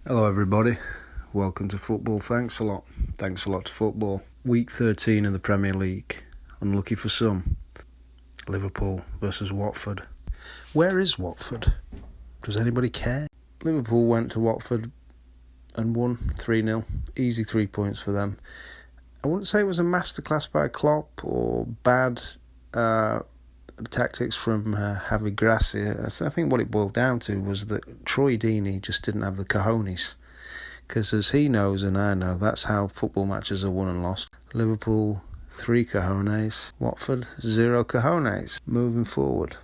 Hello everybody, welcome to football. Thanks a lot to football. Week 13 of the Premier League, unlucky for some. Liverpool versus Watford. Where is Watford? Does anybody care? Liverpool went to Watford and won 3-0, easy 3 points for them. I wouldn't say it was a masterclass by Klopp or bad tactics from Javi Gracia. I think what it boiled down to was that Troy Deeney just didn't have the cojones. Because as he knows and I know, that's how football matches are won and lost. Liverpool, 3 cojones. Watford, 0 cojones. Moving forward.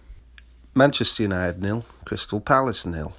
Manchester United 0, Crystal Palace 0.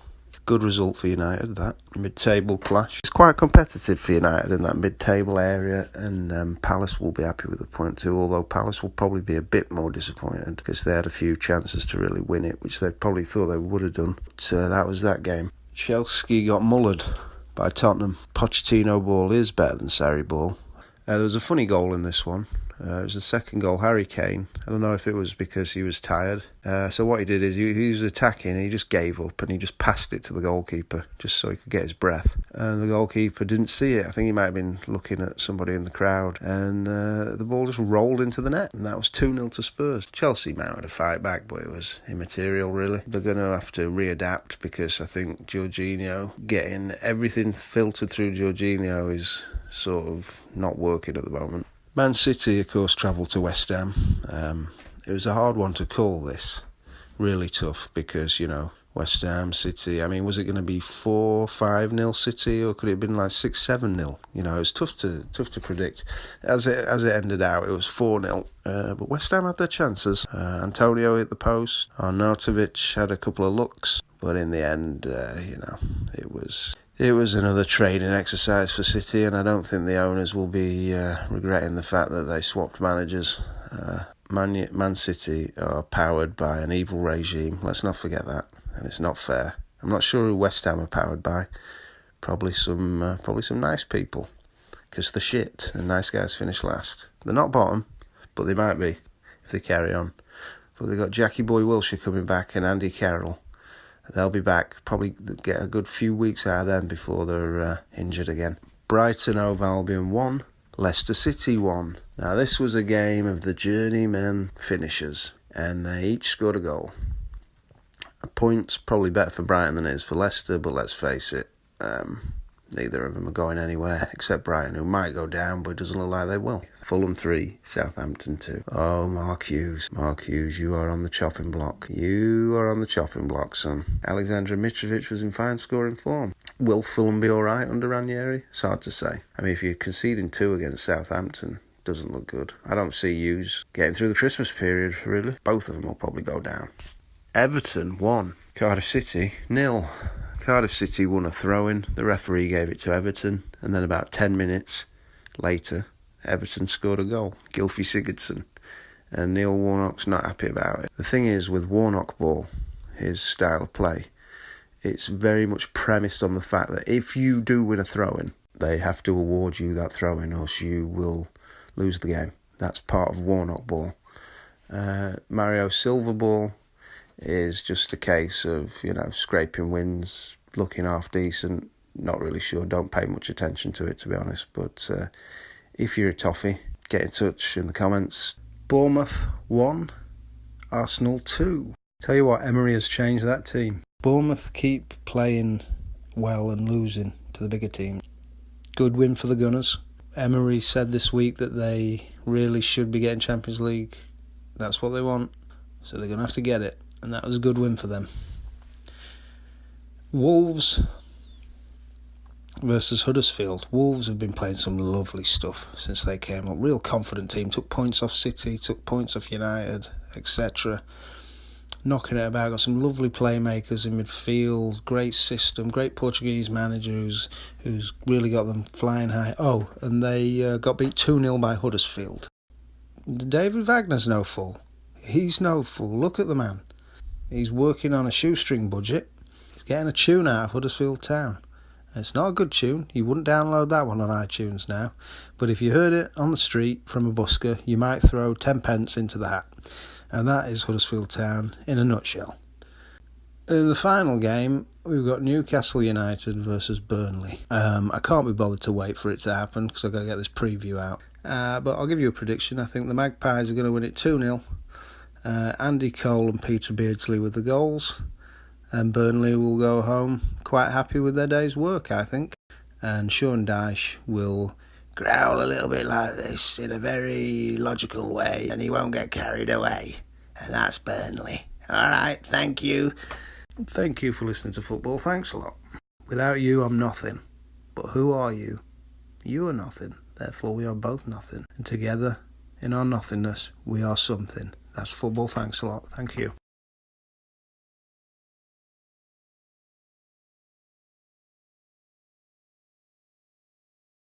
Good result for United, that. Mid-table clash. It's quite competitive for United in that mid-table area, and Palace will be happy with the point too, although Palace will probably be a bit more disappointed because they had a few chances to really win it, which they probably thought they would have done. But that was that game. Chelski got mullered by Tottenham. Pochettino ball is better than Sarri ball. There was a funny goal in this one. It was the second goal, Harry Kane. I don't know if it was because he was tired. So what he did is he was attacking and he just gave up and he just passed it to the goalkeeper just so he could get his breath. And the goalkeeper didn't see it. I think he might have been looking at somebody in the crowd. And the ball just rolled into the net. And that was 2-0 to Spurs. Chelsea mounted a fight back, but it was immaterial, really. They're going to have to readapt because I think Jorginho, getting everything filtered through Jorginho is sort of not working at the moment. Man City, of course, travelled to West Ham. It was a hard one to call this. Really tough because, West Ham, City. I mean, was it going to be 4-5-0 City or could it have been like 6-7-0? It was tough to predict. As it ended out, it was 4-0. But West Ham had their chances. Antonio hit the post. Arnautovic had a couple of looks. But in the end, It was another training exercise for City, and I don't think the owners will be regretting the fact that they swapped managers. Man City are powered by an evil regime. Let's not forget that, and it's not fair. I'm not sure who West Ham are powered by. Probably some nice people, because they're shit, and nice guys finish last. They're not bottom, but they might be if they carry on. But they've got Jackie Boy Wilshere coming back and Andy Carroll. They'll be back, probably get a good few weeks out of them before they're injured again. Brighton over Albion 1, Leicester City 1. Now this was a game of the journeyman finishers, and they each scored a goal. A point's probably better for Brighton than it is for Leicester, but let's face it, neither of them are going anywhere, except Brighton, who might go down, but it doesn't look like they will. Fulham 3, Southampton 2. Oh, Mark Hughes, you are on the chopping block. You are on the chopping block, son. Alexander Mitrovic was in fine scoring form. Will Fulham be all right under Ranieri? It's hard to say. I mean, if you're conceding 2 against Southampton, doesn't look good. I don't see Hughes getting through the Christmas period, really. Both of them will probably go down. Everton 1, Cardiff City 0. Cardiff City won a throw-in. The referee gave it to Everton, and then about 10 minutes later, Everton scored a goal. Gylfi Sigurdsson. And Neil Warnock's not happy about it. The thing is, with Warnock ball, his style of play, it's very much premised on the fact that if you do win a throw-in, they have to award you that throw-in, or else you will lose the game. That's part of Warnock ball. Mario Silva ball is just a case of, scraping wins, looking half decent, not really sure, don't pay much attention to it, to be honest. But if you're a toffee, get in touch in the comments. Bournemouth 1, Arsenal 2. Tell you what, Emery has changed that team. Bournemouth keep playing well and losing to the bigger team. Good win for the Gunners. Emery said this week that they really should be getting Champions League. That's what they want, so they're going to have to get it. And that was a good win for them. Wolves versus Huddersfield. Wolves have been playing some lovely stuff since they came up. Real confident team. Took points off City, took points off United, etc. Knocking it about. Got some lovely playmakers in midfield. Great system. Great Portuguese manager who's really got them flying high. Oh, and they got beat 2-0 by Huddersfield. David Wagner's no fool. He's no fool. Look at the man. He's working on a shoestring budget. He's getting a tune out of Huddersfield Town. It's not a good tune. You wouldn't download that one on iTunes now. But if you heard it on the street from a busker, you might throw 10 pence into the hat. And that is Huddersfield Town in a nutshell. In the final game, we've got Newcastle United versus Burnley. I can't be bothered to wait for it to happen because I've got to get this preview out. But I'll give you a prediction. I think the Magpies are going to win it 2-0. Andy Cole and Peter Beardsley with the goals. And Burnley will go home quite happy with their day's work, I think. And Sean Dyche will growl a little bit like this in a very logical way, and he won't get carried away. And that's Burnley. All right, thank you. Thank you for listening to football. Thanks a lot. Without you, I'm nothing. But who are you? You are nothing. Therefore, we are both nothing. And together, in our nothingness, we are something. That's football. Thanks a lot. Thank you.